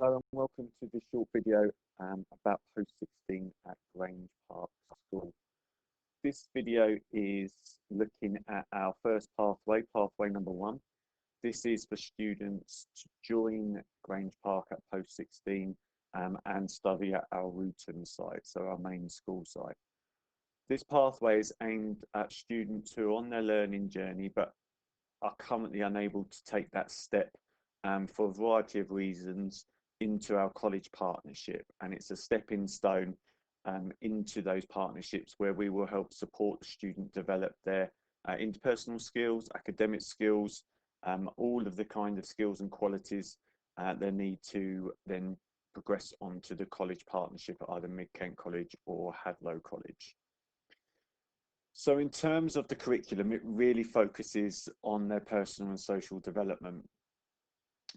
Hello and welcome to this short video about post-16 at Grange Park School. This video is looking at our first pathway, pathway number 1. This is for students to join Grange Park at post-16 and study at our Ruton site, so our main school site. This pathway is aimed at students who are on their learning journey but are currently unable to take that step for a variety of reasons into our college partnership, and it's a stepping stone into those partnerships where we will help support the student develop their interpersonal skills, academic skills, all of the kind of skills and qualities they need to then progress onto the college partnership at either Mid Kent College or Hadlow College. So in terms of the curriculum, it really focuses on their personal and social development.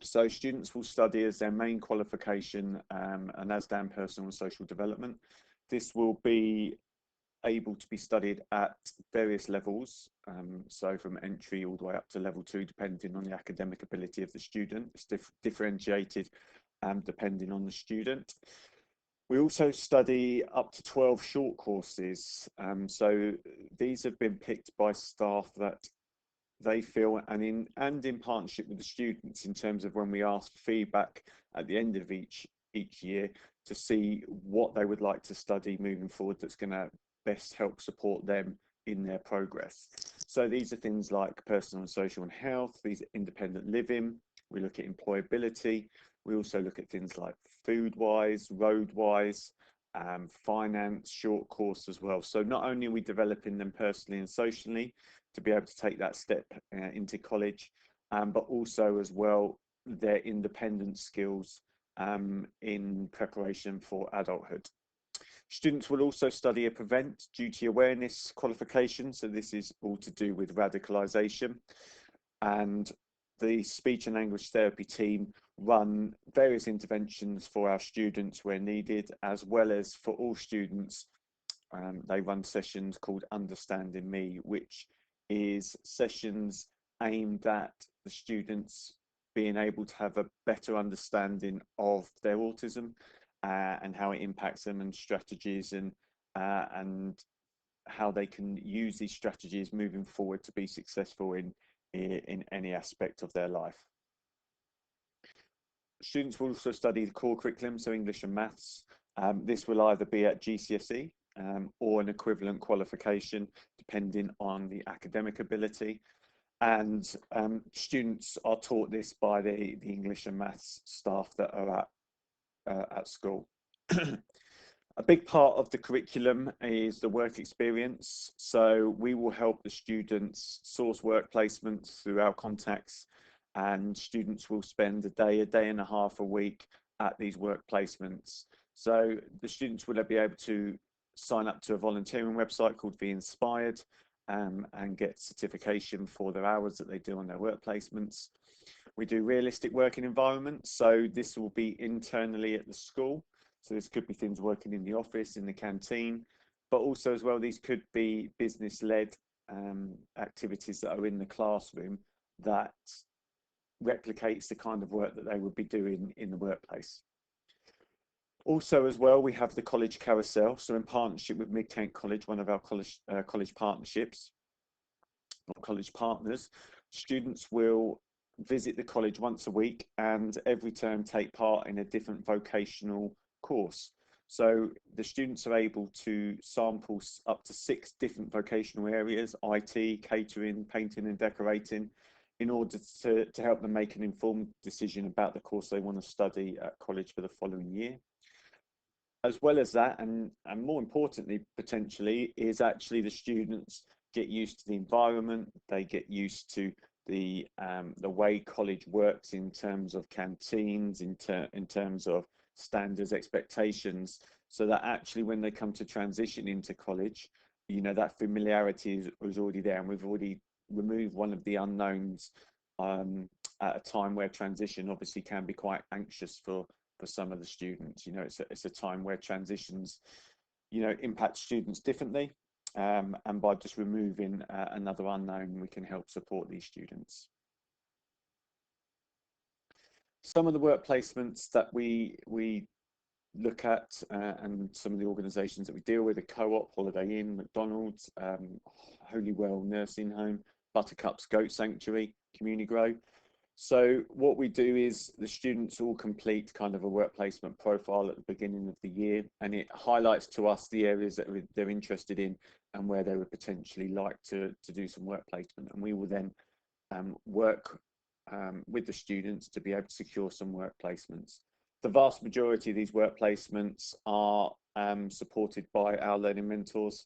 So students will study as their main qualification an ASDAN personal and social development. This will be able to be studied at various levels, so from entry all the way up to level 2, depending on the academic ability of the student. It's differentiated depending on the student. We also study up to 12 short courses. So these have been picked by staff that they feel, and in partnership with the students, in terms of when we ask for feedback at the end of each year to see what they would like to study moving forward that's going to best help support them in their progress. So these are things like personal and social and health, these are independent living, we look at employability, we also look at things like food-wise, road-wise, finance, short course as well. So not only are we developing them personally and socially to be able to take that step into college, but also as well their independent skills in preparation for adulthood. Students will also study a prevent duty awareness qualification. So this is all to do with radicalisation, and the speech and language therapy team run various interventions for our students where needed, as well as for all students. They run sessions called Understanding Me, which is sessions aimed at the students being able to have a better understanding of their autism and how it impacts them, and strategies and how they can use these strategies moving forward to be successful in any aspect of their life. Students will also study the core curriculum, so English and maths. This will either be at GCSE or an equivalent qualification, depending on the academic ability. And students are taught this by the English and maths staff that are at school. A big part of the curriculum is the work experience. So we will help the students source work placements through our contacts, and students will spend a day and a half a week at these work placements. So the students will be able to sign up to a volunteering website called The Inspired and get certification for their hours that they do on their work placements. We do realistic working environments. So this will be internally at the school. So this could be things working in the office, in the canteen, but also as well, these could be business-led activities that are in the classroom that replicates the kind of work that they would be doing in the workplace. Also as well, we have the college carousel. So in partnership with Mid Kent College, one of our college partnerships, or college partners, students will visit the college once a week and every term take part in a different vocational course. So the students are able to sample up to 6 different vocational areas: IT, catering, painting and decorating, in order to help them make an informed decision about the course they want to study at college for the following year. As well as that, and more importantly potentially, is actually the students get used to the environment, they get used to the way college works in terms of canteens, in terms of standards, expectations, so that actually when they come to transition into college, you know, that familiarity is already there, and we've already removed one of the unknowns at a time where transition obviously can be quite anxious for some of the students. You know, it's a time where transitions, you know, impact students differently, and by just removing another unknown, we can help support these students. Some of the work placements that we look at and some of the organisations that we deal with are Co-op, Holiday Inn, McDonald's, Holywell Nursing Home, Buttercup's Goat Sanctuary, Community Grow. So what we do is the students all complete kind of a work placement profile at the beginning of the year, and it highlights to us the areas that they're interested in and where they would potentially like to do some work placement. And we will then work with the students to be able to secure some work placements. The vast majority of these work placements are supported by our learning mentors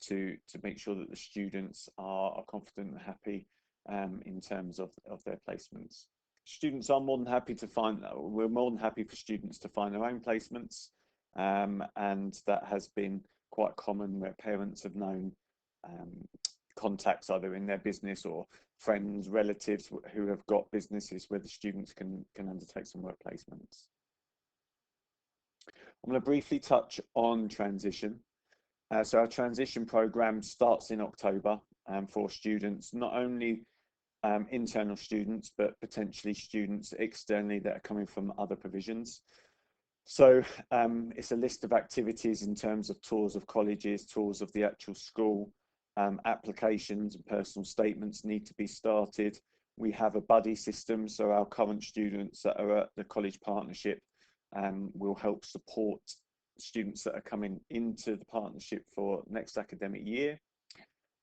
to make sure that the students are confident and happy in terms of their placements. Students are more than happy to find, we're more than happy for students to find their own placements, and that has been quite common where parents have known contacts either in their business or friends, relatives who have got businesses where the students can undertake some work placements. I'm going to briefly touch on transition. So our transition program starts in October for students, not only internal students, but potentially students externally that are coming from other provisions. So it's a list of activities in terms of tours of colleges, tours of the actual school, applications and personal statements need to be started. We have a buddy system, so our current students that are at the college partnership will help support students that are coming into the partnership for next academic year.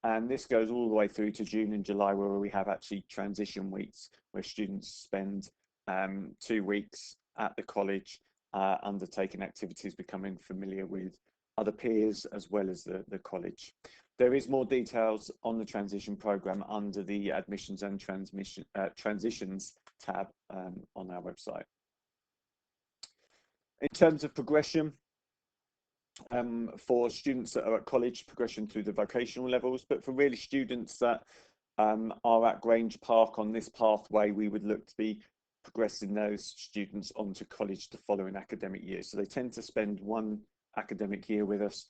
And this goes all the way through to June and July, where we have actually transition weeks where students spend 2 weeks at the college undertaking activities, becoming familiar with other peers as well as the college. There is more details on the transition program under the admissions and transitions tab on our website. In terms of progression, for students that are at college, progression through the vocational levels, but for really students that are at Grange Park on this pathway, we would look to be progressing those students onto college the following academic year. So they tend to spend 1 academic year with us,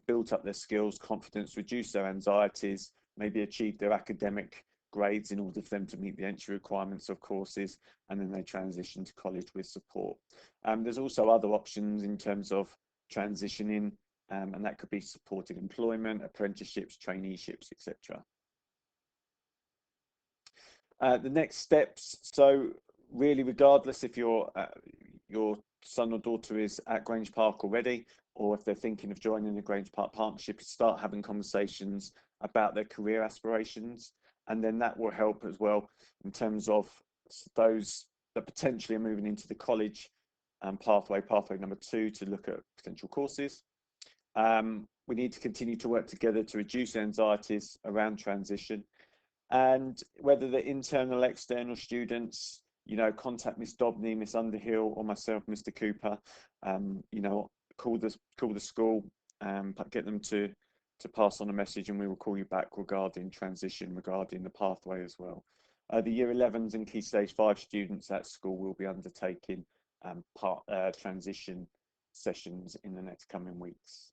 build up their skills, confidence, reduce their anxieties, maybe achieve their academic grades in order for them to meet the entry requirements of courses, and then they transition to college with support. There's also other options in terms of transitioning, and that could be supported employment, apprenticeships, traineeships, etc. The next steps, so really regardless if your son or daughter is at Grange Park already, or if they're thinking of joining the Grange Park Partnership, start having conversations about their career aspirations, and then that will help as well in terms of those that potentially are moving into the college pathway number 2, to look at potential courses. We need to continue to work together to reduce anxieties around transition, and whether the internal, external students, you know, contact Miss Dobney, Miss Underhill, or myself, Mr. Cooper. You know, call the school, get them to pass on a message, and we will call you back regarding transition, regarding the pathway as well. The Year 11s and Key Stage 5 students at school will be undertaking transition sessions in the next coming weeks.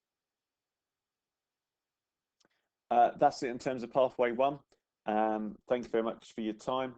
That's it in terms of pathway 1. Thank you very much for your time.